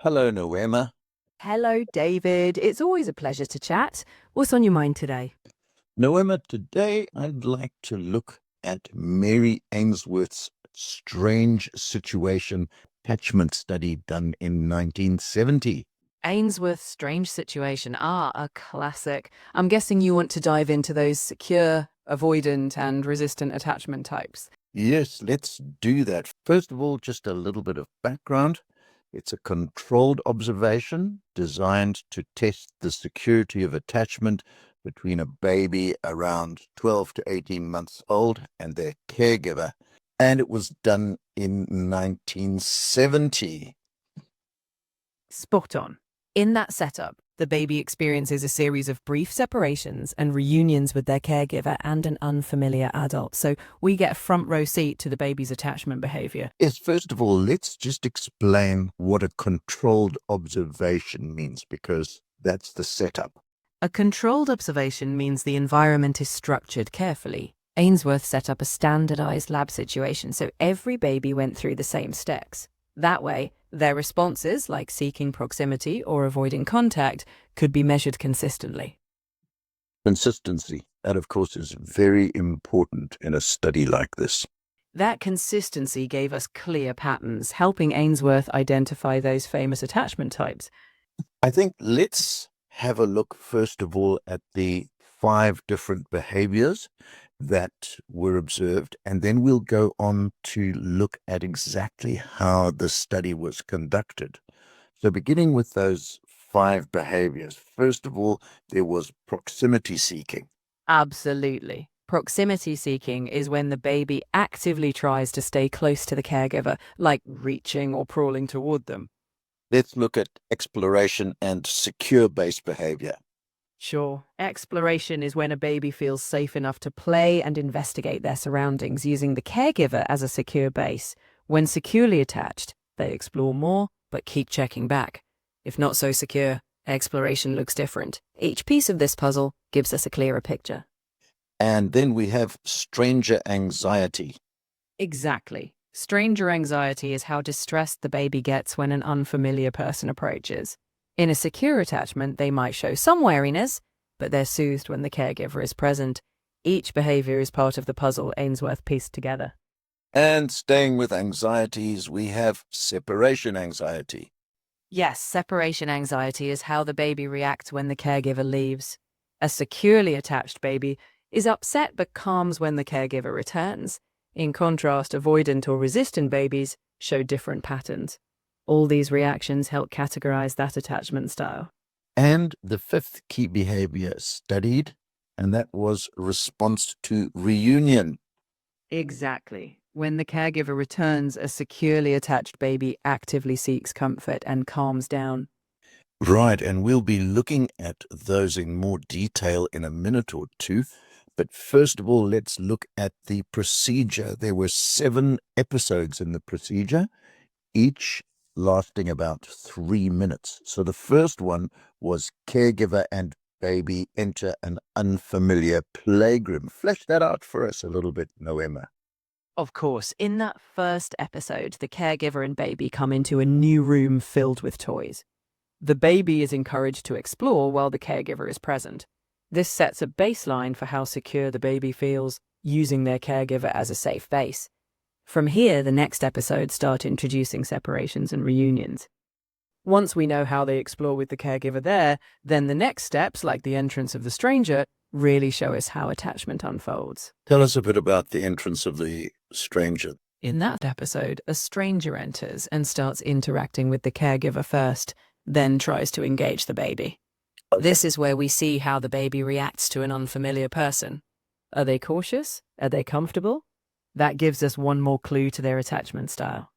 Hello, Noema. Hello, David. It's always a pleasure to chat. What's on your mind today? Noema, today I'd like to look at Mary Ainsworth's strange situation attachment study done in 1970. Ainsworth's strange situation. A classic. I'm guessing you want to dive into those secure, avoidant, and resistant attachment types. Yes, let's do that. First of all, just a little bit of background. It's a controlled observation designed to test the security of attachment between a baby around 12 to 18 months old and their caregiver. And it was done in 1970. Spot on. In that setup, the baby experiences a series of brief separations and reunions with their caregiver and an unfamiliar adult. So we get a front row seat to the baby's attachment behavior. Yes, first of all, let's just explain what a controlled observation means, because that's the setup. A controlled observation means the environment is structured carefully. Ainsworth set up a standardized lab situation, so every baby went through the same steps. That way, their responses, like seeking proximity or avoiding contact, could be measured consistently. Consistency, that of course is very important in a study like this. That consistency gave us clear patterns, helping Ainsworth identify those famous attachment types. I think let's have a look first of all at the 5 different behaviors that were observed, and then we'll go on to look at exactly how the study was conducted. So beginning with those 5 behaviors, first of all, there was proximity seeking. Absolutely. Proximity seeking is when the baby actively tries to stay close to the caregiver, like reaching or crawling toward them. Let's look at exploration and secure-based behavior. Sure. Exploration is when a baby feels safe enough to play and investigate their surroundings using the caregiver as a secure base. When securely attached, they explore more, but keep checking back. If not so secure, exploration looks different. Each piece of this puzzle gives us a clearer picture. And then we have stranger anxiety. Exactly. Stranger anxiety is how distressed the baby gets when an unfamiliar person approaches. In a secure attachment, they might show some wariness, but they're soothed when the caregiver is present. Each behavior is part of the puzzle Ainsworth pieced together. And staying with anxieties, we have separation anxiety. Yes, separation anxiety is how the baby reacts when the caregiver leaves. A securely attached baby is upset but calms when the caregiver returns. In contrast, avoidant or resistant babies show different patterns. All these reactions help categorize that attachment style. And the 5th key behavior studied, and that was response to reunion. Exactly. When the caregiver returns, a securely attached baby actively seeks comfort and calms down. Right, and we'll be looking at those in more detail in a minute or two. But first of all, let's look at the procedure. There were 7 episodes in the procedure, each lasting about 3 minutes. So the first one was caregiver and baby enter an unfamiliar playground. Flesh that out for us a little bit, Noema. Of course, in that first episode, the caregiver and baby come into a new room filled with toys. The baby is encouraged to explore while the caregiver is present. This sets a baseline for how secure the baby feels, using their caregiver as a safe base. From here, the next episodes start introducing separations and reunions. Once we know how they explore with the caregiver there, then the next steps, like the entrance of the stranger, really show us how attachment unfolds. Tell us a bit about the entrance of the stranger. In that episode, a stranger enters and starts interacting with the caregiver first, then tries to engage the baby. This is where we see how the baby reacts to an unfamiliar person. Are they cautious? Are they comfortable? That gives us one more clue to their attachment style.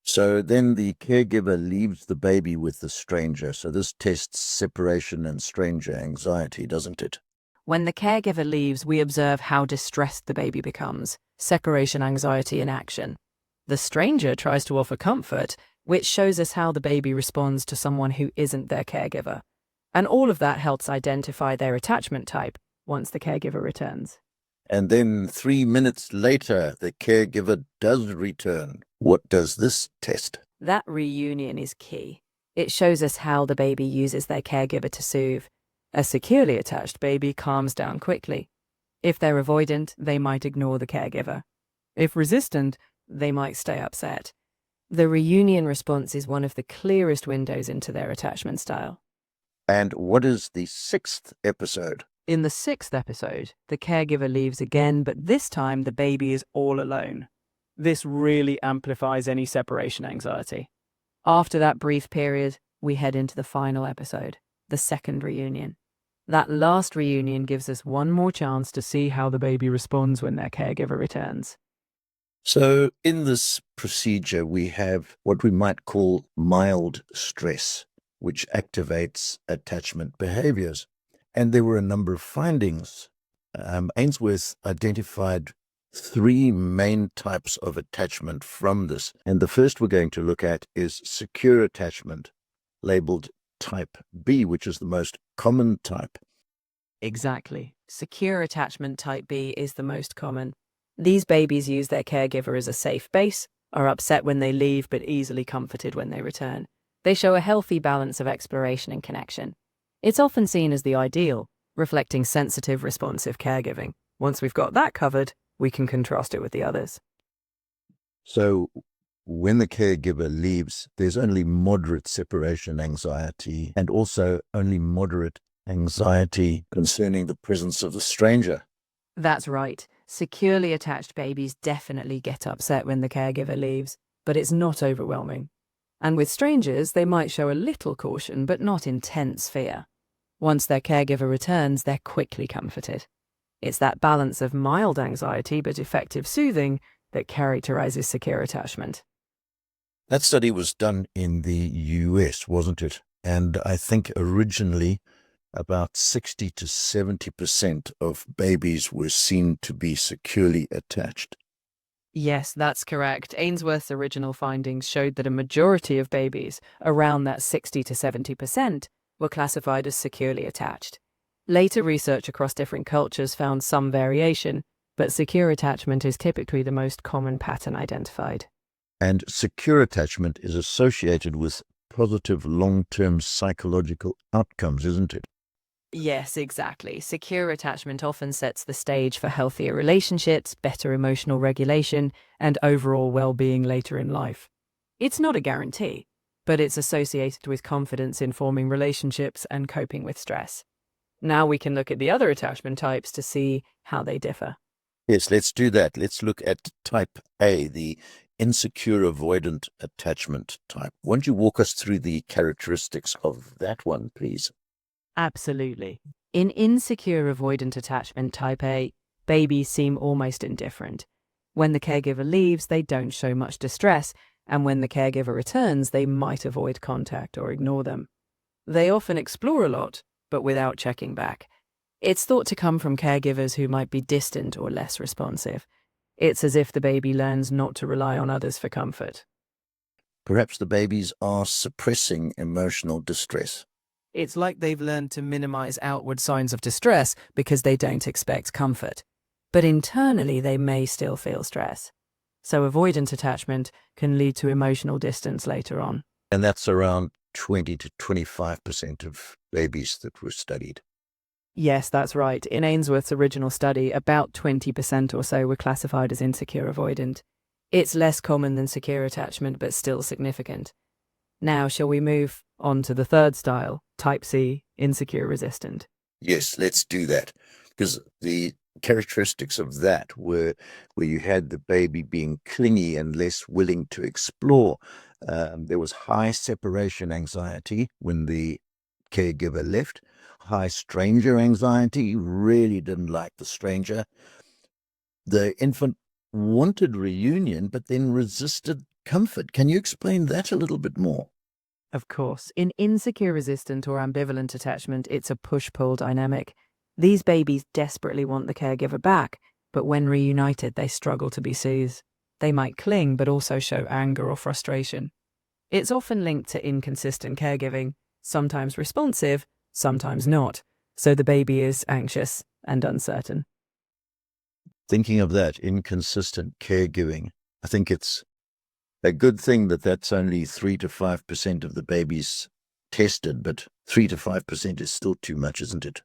So then the caregiver leaves the baby with the stranger. So this tests separation and stranger anxiety, doesn't it? When the caregiver leaves, we observe how distressed the baby becomes. Separation anxiety in action. The stranger tries to offer comfort, which shows us how the baby responds to someone who isn't their caregiver. And all of that helps identify their attachment type once the caregiver returns. And then 3 minutes later, the caregiver does return. What does this test? That reunion is key. It shows us how the baby uses their caregiver to soothe. A securely attached baby calms down quickly. If they're avoidant, they might ignore the caregiver. If resistant, they might stay upset. The reunion response is one of the clearest windows into their attachment style. And what is the 6th episode? In the 6th episode, the caregiver leaves again, but this time the baby is all alone. This really amplifies any separation anxiety. After that brief period, we head into the final episode, the 2nd reunion. That last reunion gives us one more chance to see how the baby responds when their caregiver returns. So in this procedure, we have what we might call mild stress, which activates attachment behaviors. And there were a number of findings. Ainsworth identified 3 main types of attachment from this. And the first we're going to look at is secure attachment, labeled type B, which is the most common type. Exactly. Secure attachment type B is the most common. These babies use their caregiver as a safe base, are upset when they leave but easily comforted when they return. They show a healthy balance of exploration and connection. It's often seen as the ideal, reflecting sensitive, responsive caregiving. Once we've got that covered, we can contrast it with the others. So when the caregiver leaves, there's only moderate separation anxiety and also only moderate anxiety concerning the presence of the stranger. That's right. Securely attached babies definitely get upset when the caregiver leaves, but it's not overwhelming. And with strangers, they might show a little caution, but not intense fear. Once their caregiver returns, they're quickly comforted. It's that balance of mild anxiety but effective soothing that characterizes secure attachment. That study was done in the US, wasn't it? And I think originally about 60 to 70% of babies were seen to be securely attached. Yes, that's correct. Ainsworth's original findings showed that a majority of babies, around that 60 to 70%, were classified as securely attached. Later research across different cultures found some variation, but secure attachment is typically the most common pattern identified. And secure attachment is associated with positive long-term psychological outcomes, isn't it? Yes, exactly. Secure attachment often sets the stage for healthier relationships, better emotional regulation, and overall well-being later in life. It's not a guarantee, but it's associated with confidence in forming relationships and coping with stress. Now we can look at the other attachment types to see how they differ. Yes, let's do that. Let's look at type A, the insecure-avoidant attachment type. Won't you walk us through the characteristics of that one, please? Absolutely. In insecure-avoidant attachment type A, babies seem almost indifferent. When the caregiver leaves, they don't show much distress, and when the caregiver returns, they might avoid contact or ignore them. They often explore a lot, but without checking back. It's thought to come from caregivers who might be distant or less responsive. It's as if the baby learns not to rely on others for comfort. Perhaps the babies are suppressing emotional distress. It's like they've learned to minimize outward signs of distress because they don't expect comfort. But internally, they may still feel stress. So avoidant attachment can lead to emotional distance later on. And that's around 20 to 25% of babies that were studied. Yes, that's right. In Ainsworth's original study, about 20% or so were classified as insecure-avoidant. It's less common than secure attachment, but still significant. Now, shall we move on to the third style, type C, insecure-resistant? Yes, let's do that. Because the characteristics of that were where you had the baby being clingy and less willing to explore. There was high separation anxiety when the caregiver left, high stranger anxiety, really didn't like the stranger. The infant wanted reunion, but then resisted comfort. Can you explain that a little bit more? Of course, in insecure-resistant or ambivalent attachment, it's a push-pull dynamic. These babies desperately want the caregiver back, but when reunited, they struggle to be soothed. They might cling, but also show anger or frustration. It's often linked to inconsistent caregiving, sometimes responsive, sometimes not, so the baby is anxious and uncertain. Thinking of that inconsistent caregiving, I think it's A good thing that that's only 3 to 5% of the babies tested, but 3 to 5% is still too much, isn't it?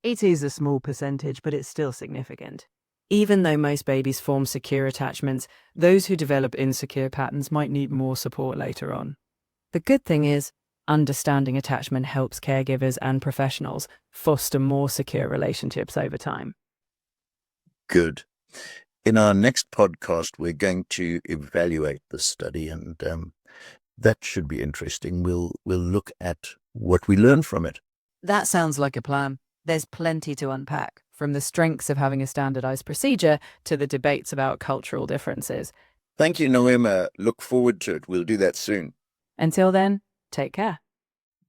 It is a small percentage, but it's still significant. Even though most babies form secure attachments, those who develop insecure patterns might need more support later on. The good thing is, understanding attachment helps caregivers and professionals foster more secure relationships over time. Good. In our next podcast, we're going to evaluate the study, and that should be interesting. We'll look at what we learn from it. That sounds like a plan. There's plenty to unpack, from the strengths of having a standardized procedure to the debates about cultural differences. Thank you, Noema. Look forward to it. We'll do that soon. Until then, take care.